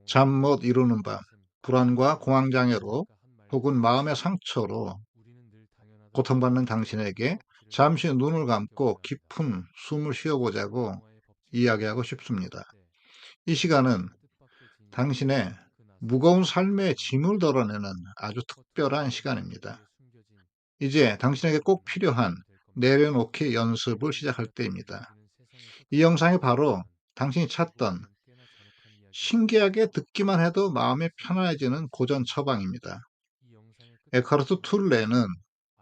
잠 못 이루는 밤, 불안과 공황장애로 혹은 마음의 상처로 고통받는 당신에게 잠시 눈을 감고 깊은 숨을 쉬어보자고 이야기하고 싶습니다. 이 시간은 당신의 무거운 삶의 짐을 덜어내는 아주 특별한 시간입니다. 이제 당신에게 꼭 필요한 내려놓기 연습을 시작할 때입니다. 이 영상이 바로 당신이 찾던 신기하게 듣기만 해도 마음이 편안해지는 고전 처방입니다. 에카르트 툴레는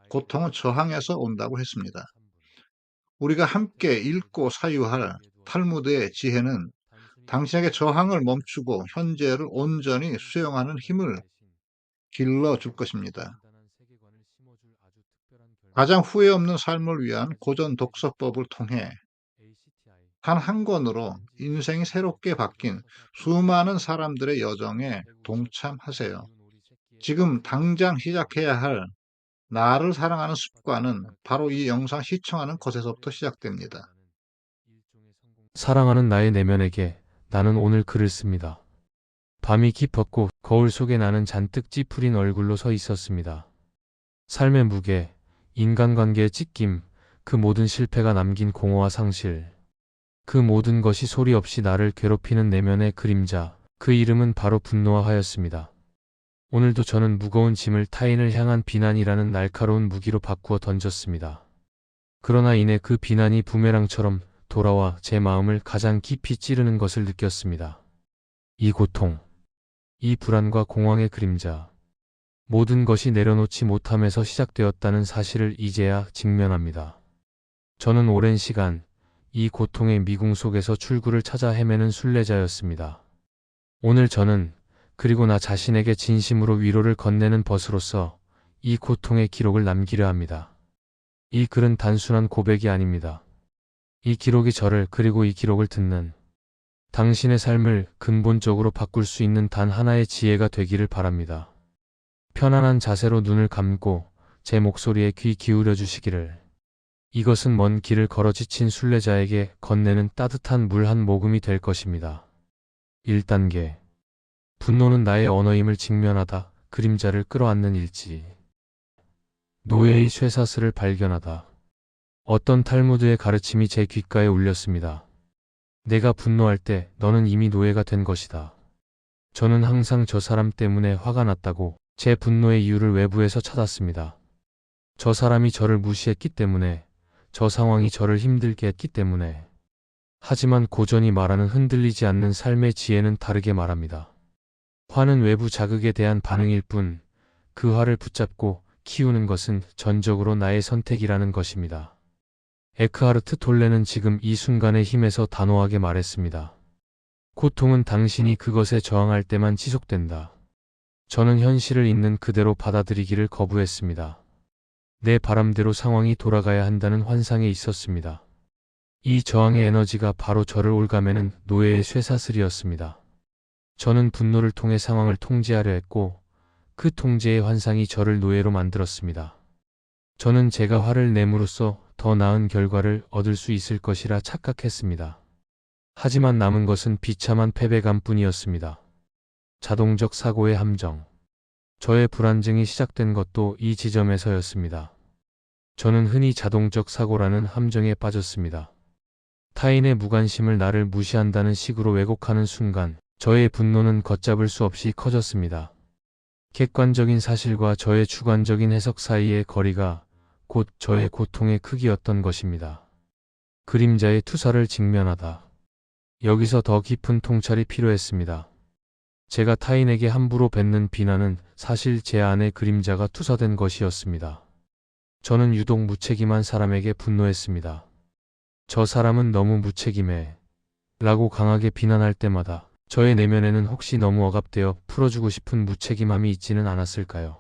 고통은 저항에서 온다고 했습니다. 우리가 함께 읽고 사유할 탈무드의 지혜는 당신에게 저항을 멈추고 현재를 온전히 수용하는 힘을 길러줄 것입니다. 가장 후회 없는 삶을 위한 고전 독서법을 통해 단 한 권으로 인생이 새롭게 바뀐 수많은 사람들의 여정에 동참하세요. 지금 당장 시작해야 할 나를 사랑하는 습관은 바로 이 영상 시청하는 것에서부터 시작됩니다. 사랑하는 나의 내면에게 나는 오늘 글을 씁니다. 밤이 깊었고 거울 속에 나는 잔뜩 찌푸린 얼굴로 서 있었습니다. 삶의 무게, 인간관계의 찢김, 그 모든 실패가 남긴 공허와 상실, 그 모든 것이 소리 없이 나를 괴롭히는 내면의 그림자, 그 이름은 바로 분노와 화였습니다. 오늘도 저는 무거운 짐을 타인을 향한 비난이라는 날카로운 무기로 바꾸어 던졌습니다. 그러나 이내 그 비난이 부메랑처럼 돌아와 제 마음을 가장 깊이 찌르는 것을 느꼈습니다. 이 고통, 이 불안과 공황의 그림자, 모든 것이 내려놓지 못함에서 시작되었다는 사실을 이제야 직면합니다. 저는 오랜 시간 이 고통의 미궁 속에서 출구를 찾아 헤매는 순례자였습니다. 오늘 저는 그리고 나 자신에게 진심으로 위로를 건네는 벗으로서 이 고통의 기록을 남기려 합니다. 이 글은 단순한 고백이 아닙니다. 이 기록이 저를 그리고 이 기록을 듣는 당신의 삶을 근본적으로 바꿀 수 있는 단 하나의 지혜가 되기를 바랍니다. 편안한 자세로 눈을 감고 제 목소리에 귀 기울여 주시기를. 이것은 먼 길을 걸어 지친 순례자에게 건네는 따뜻한 물 한 모금이 될 것입니다. 1단계. 분노는 나의 언어임을 직면하다. 그림자를 끌어안는 일지. 노예의 쇠사슬을 발견하다. 어떤 탈무드의 가르침이 제 귓가에 울렸습니다. 내가 분노할 때 너는 이미 노예가 된 것이다. 저는 항상 저 사람 때문에 화가 났다고 제 분노의 이유를 외부에서 찾았습니다. 저 사람이 저를 무시했기 때문에, 저 상황이 저를 힘들게 했기 때문에. 하지만 고전이 말하는 흔들리지 않는 삶의 지혜는 다르게 말합니다. 화는 외부 자극에 대한 반응일 뿐, 그 화를 붙잡고 키우는 것은 전적으로 나의 선택이라는 것입니다. 에크하르트 톨레는 지금 이 순간의 힘에서 단호하게 말했습니다. 고통은 당신이 그것에 저항할 때만 지속된다. 저는 현실을 있는 그대로 받아들이기를 거부했습니다. 내 바람대로 상황이 돌아가야 한다는 환상에 있었습니다. 이 저항의 에너지가 바로 저를 올가매는 노예의 쇠사슬이었습니다. 저는 분노를 통해 상황을 통제하려 했고, 그 통제의 환상이 저를 노예로 만들었습니다. 저는 제가 화를 내므로써 더 나은 결과를 얻을 수 있을 것이라 착각했습니다. 하지만 남은 것은 비참한 패배감뿐이었습니다. 자동적 사고의 함정. 저의 불안증이 시작된 것도 이 지점에서였습니다. 저는 흔히 자동적 사고라는 함정에 빠졌습니다. 타인의 무관심을 나를 무시한다는 식으로 왜곡하는 순간, 저의 분노는 걷잡을 수 없이 커졌습니다. 객관적인 사실과 저의 주관적인 해석 사이의 거리가 곧 저의 고통의 크기였던 것입니다. 그림자의 투사를 직면하다. 여기서 더 깊은 통찰이 필요했습니다. 제가 타인에게 함부로 뱉는 비난은 사실 제 안의 그림자가 투사된 것이었습니다. 저는 유독 무책임한 사람에게 분노했습니다. 저 사람은 너무 무책임해 라고 강하게 비난할 때마다 저의 내면에는 혹시 너무 억압되어 풀어주고 싶은 무책임함이 있지는 않았을까요?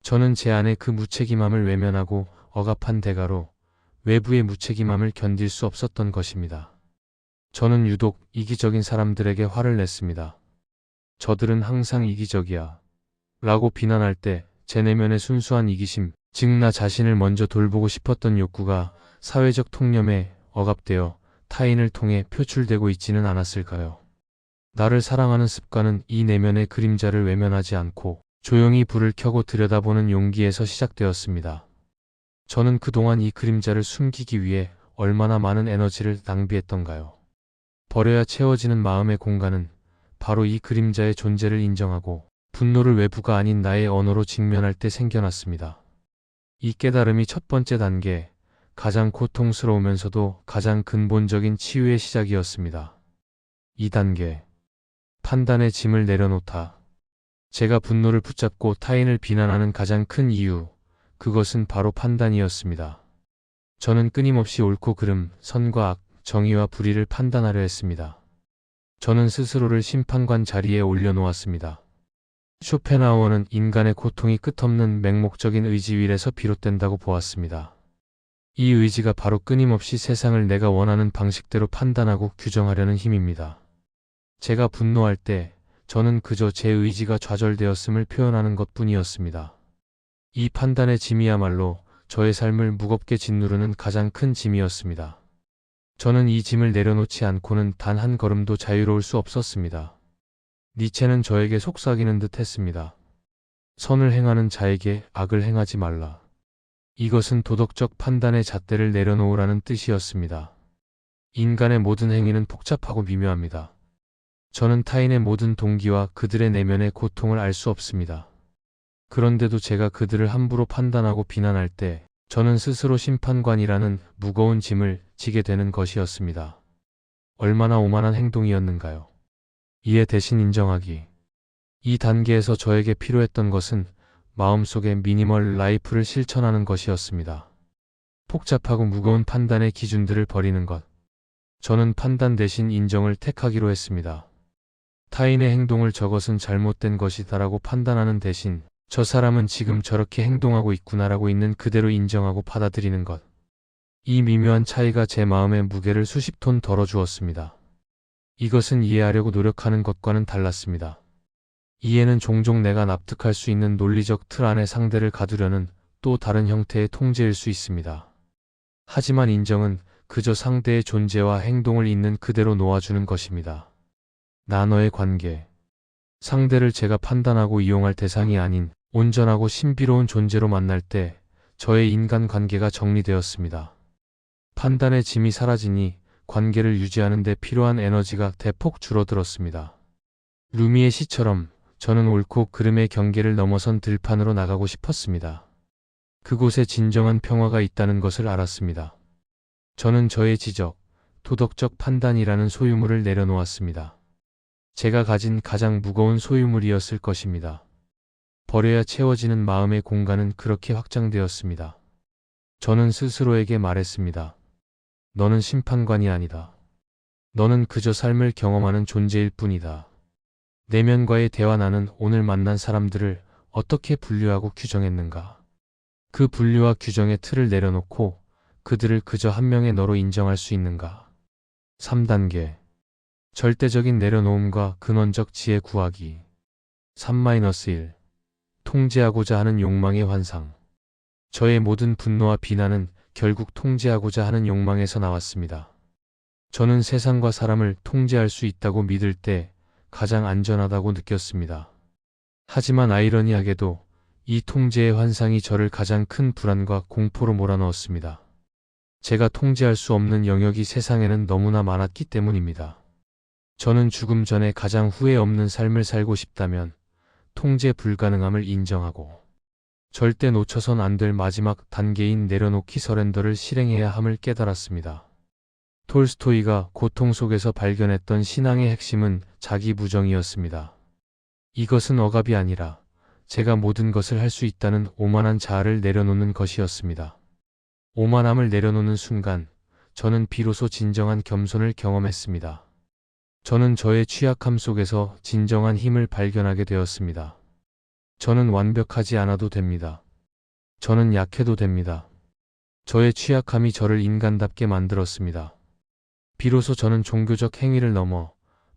저는 제 안의 그 무책임함을 외면하고 억압한 대가로 외부의 무책임함을 견딜 수 없었던 것입니다. 저는 유독 이기적인 사람들에게 화를 냈습니다. 저들은 항상 이기적이야 라고 비난할 때 제 내면의 순수한 이기심, 즉 나 자신을 먼저 돌보고 싶었던 욕구가 사회적 통념에 억압되어 타인을 통해 표출되고 있지는 않았을까요? 나를 사랑하는 습관은 이 내면의 그림자를 외면하지 않고 조용히 불을 켜고 들여다보는 용기에서 시작되었습니다. 저는 그동안 이 그림자를 숨기기 위해 얼마나 많은 에너지를 낭비했던가요. 버려야 채워지는 마음의 공간은 바로 이 그림자의 존재를 인정하고 분노를 외부가 아닌 나의 언어로 직면할 때 생겨났습니다. 이 깨달음이 첫 번째 단계, 가장 고통스러우면서도 가장 근본적인 치유의 시작이었습니다. 2단계, 판단의 짐을 내려놓다. 제가 분노를 붙잡고 타인을 비난하는 가장 큰 이유, 그것은 바로 판단이었습니다. 저는 끊임없이 옳고 그름, 선과 악, 정의와 불의를 판단하려 했습니다. 저는 스스로를 심판관 자리에 올려놓았습니다. 쇼펜하우어는 인간의 고통이 끝없는 맹목적인 의지윌에서 비롯된다고 보았습니다. 이 의지가 바로 끊임없이 세상을 내가 원하는 방식대로 판단하고 규정하려는 힘입니다. 제가 분노할 때 저는 그저 제 의지가 좌절되었음을 표현하는 것뿐이었습니다. 이 판단의 짐이야말로 저의 삶을 무겁게 짓누르는 가장 큰 짐이었습니다. 저는 이 짐을 내려놓지 않고는 단 한 걸음도 자유로울 수 없었습니다. 니체는 저에게 속삭이는 듯 했습니다. 선을 행하는 자에게 악을 행하지 말라. 이것은 도덕적 판단의 잣대를 내려놓으라는 뜻이었습니다. 인간의 모든 행위는 복잡하고 미묘합니다. 저는 타인의 모든 동기와 그들의 내면의 고통을 알 수 없습니다. 그런데도 제가 그들을 함부로 판단하고 비난할 때 저는 스스로 심판관이라는 무거운 짐을 지게 되는 것이었습니다. 얼마나 오만한 행동이었는가요? 이에 대신 인정하기. 이 단계에서 저에게 필요했던 것은 마음속에 미니멀 라이프를 실천하는 것이었습니다. 복잡하고 무거운 판단의 기준들을 버리는 것. 저는 판단 대신 인정을 택하기로 했습니다. 타인의 행동을 저것은 잘못된 것이다라고 판단하는 대신 저 사람은 지금 저렇게 행동하고 있구나라고 있는 그대로 인정하고 받아들이는 것. 이 미묘한 차이가 제 마음의 무게를 수십 톤 덜어주었습니다. 이것은 이해하려고 노력하는 것과는 달랐습니다. 이해는 종종 내가 납득할 수 있는 논리적 틀 안에 상대를 가두려는 또 다른 형태의 통제일 수 있습니다. 하지만 인정은 그저 상대의 존재와 행동을 있는 그대로 놓아주는 것입니다. 나 너의 관계. 상대를 제가 판단하고 이용할 대상이 아닌 온전하고 신비로운 존재로 만날 때 저의 인간관계가 정리되었습니다. 판단의 짐이 사라지니 관계를 유지하는 데 필요한 에너지가 대폭 줄어들었습니다. 루미의 시처럼 저는 옳고 그름의 경계를 넘어선 들판으로 나가고 싶었습니다. 그곳에 진정한 평화가 있다는 것을 알았습니다. 저는 저의 지적, 도덕적 판단이라는 소유물을 내려놓았습니다. 제가 가진 가장 무거운 소유물이었을 것입니다. 버려야 채워지는 마음의 공간은 그렇게 확장되었습니다. 저는 스스로에게 말했습니다. 너는 심판관이 아니다. 너는 그저 삶을 경험하는 존재일 뿐이다. 내면과의 대화. 나는 오늘 만난 사람들을 어떻게 분류하고 규정했는가? 그 분류와 규정의 틀을 내려놓고 그들을 그저 한 명의 너로 인정할 수 있는가? 3단계. 절대적인 내려놓음과 근원적 지혜 구하기. 3-1. 통제하고자 하는 욕망의 환상. 저의 모든 분노와 비난은 결국 통제하고자 하는 욕망에서 나왔습니다. 저는 세상과 사람을 통제할 수 있다고 믿을 때 가장 안전하다고 느꼈습니다. 하지만 아이러니하게도 이 통제의 환상이 저를 가장 큰 불안과 공포로 몰아넣었습니다. 제가 통제할 수 없는 영역이 세상에는 너무나 많았기 때문입니다. 저는 죽음 전에 가장 후회 없는 삶을 살고 싶다면 통제 불가능함을 인정하고 절대 놓쳐선 안 될 마지막 단계인 내려놓기 서렌더를 실행해야 함을 깨달았습니다. 톨스토이가 고통 속에서 발견했던 신앙의 핵심은 자기 부정이었습니다. 이것은 억압이 아니라 제가 모든 것을 할 수 있다는 오만한 자아를 내려놓는 것이었습니다. 오만함을 내려놓는 순간 저는 비로소 진정한 겸손을 경험했습니다. 저는 저의 취약함 속에서 진정한 힘을 발견하게 되었습니다. 저는 완벽하지 않아도 됩니다. 저는 약해도 됩니다. 저의 취약함이 저를 인간답게 만들었습니다. 비로소 저는 종교적 행위를 넘어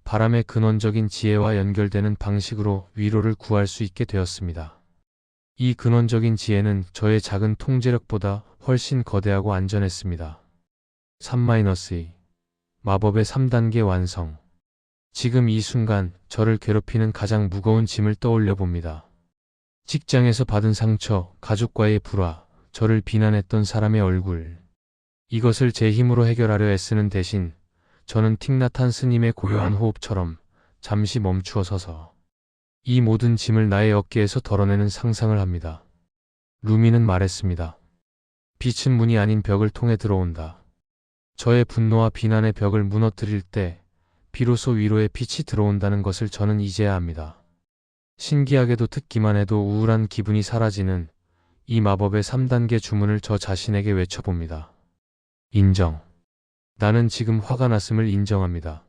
바람의 근원적인 지혜와 연결되는 방식으로 위로를 구할 수 있게 되었습니다. 이 근원적인 지혜는 저의 작은 통제력보다 훨씬 거대하고 안전했습니다. 3-2. 마법의 3단계 완성. 지금 이 순간 저를 괴롭히는 가장 무거운 짐을 떠올려 봅니다. 직장에서 받은 상처, 가족과의 불화, 저를 비난했던 사람의 얼굴. 이것을 제 힘으로 해결하려 애쓰는 대신 저는 틱나탄 스님의 고요한 호흡처럼 잠시 멈추어 서서 이 모든 짐을 나의 어깨에서 덜어내는 상상을 합니다. 루미는 말했습니다. 빛은 문이 아닌 벽을 통해 들어온다. 저의 분노와 비난의 벽을 무너뜨릴 때 비로소 위로의 빛이 들어온다는 것을 저는 이제야 압니다. 신기하게도 듣기만 해도 우울한 기분이 사라지는 이 마법의 3단계 주문을 저 자신에게 외쳐봅니다. 인정. 나는 지금 화가 났음을 인정합니다.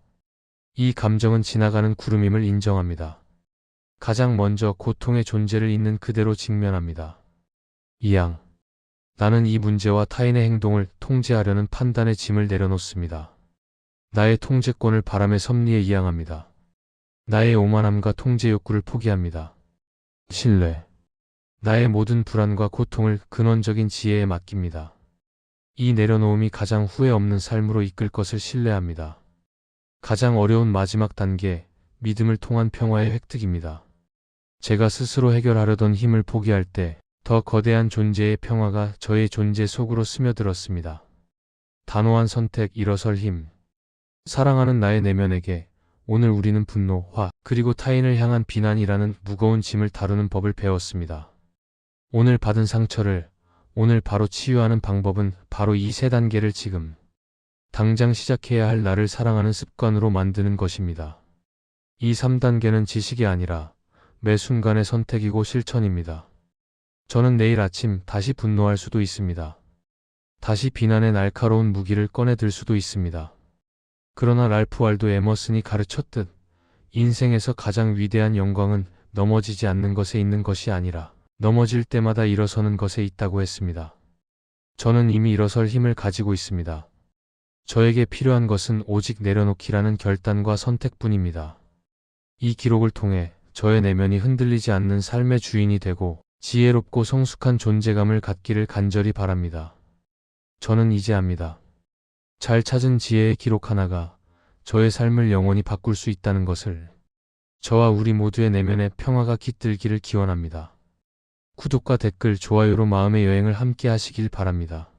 이 감정은 지나가는 구름임을 인정합니다. 가장 먼저 고통의 존재를 있는 그대로 직면합니다. 2양. 나는 이 문제와 타인의 행동을 통제하려는 판단의 짐을 내려놓습니다. 나의 통제권을 바람의 섭리에 이양합니다. 나의 오만함과 통제 욕구를 포기합니다. 신뢰. 나의 모든 불안과 고통을 근원적인 지혜에 맡깁니다. 이 내려놓음이 가장 후회 없는 삶으로 이끌 것을 신뢰합니다. 가장 어려운 마지막 단계, 믿음을 통한 평화의 획득입니다. 제가 스스로 해결하려던 힘을 포기할 때 더 거대한 존재의 평화가 저의 존재 속으로 스며들었습니다. 단호한 선택, 일어설 힘. 사랑하는 나의 내면에게 오늘 우리는 분노, 화, 그리고 타인을 향한 비난이라는 무거운 짐을 다루는 법을 배웠습니다. 오늘 받은 상처를 오늘 바로 치유하는 방법은 바로 이 3단계를 지금 당장 시작해야 할 나를 사랑하는 습관으로 만드는 것입니다. 이 3단계는 지식이 아니라 매 순간의 선택이고 실천입니다. 저는 내일 아침 다시 분노할 수도 있습니다. 다시 비난의 날카로운 무기를 꺼내 들 수도 있습니다. 그러나 랄프 wal도 에머슨이 가르쳤듯 인생에서 가장 위대한 영광은 넘어지지 않는 것에 있는 것이 아니라 넘어질 때마다 일어서는 것에 있다고 했습니다. 저는 이미 일어설 힘을 가지고 있습니다. 저에게 필요한 것은 오직 내려놓기라는 결단과 선택뿐입니다. 이 기록을 통해 저의 내면이 흔들리지 않는 삶의 주인이 되고 지혜롭고 성숙한 존재감을 갖기를 간절히 바랍니다. 저는 이제 압니다. 잘 찾은 지혜의 기록 하나가 저의 삶을 영원히 바꿀 수 있다는 것을. 저와 우리 모두의 내면의 평화가 깃들기를 기원합니다. 구독과 댓글, 좋아요로 마음의 여행을 함께 하시길 바랍니다.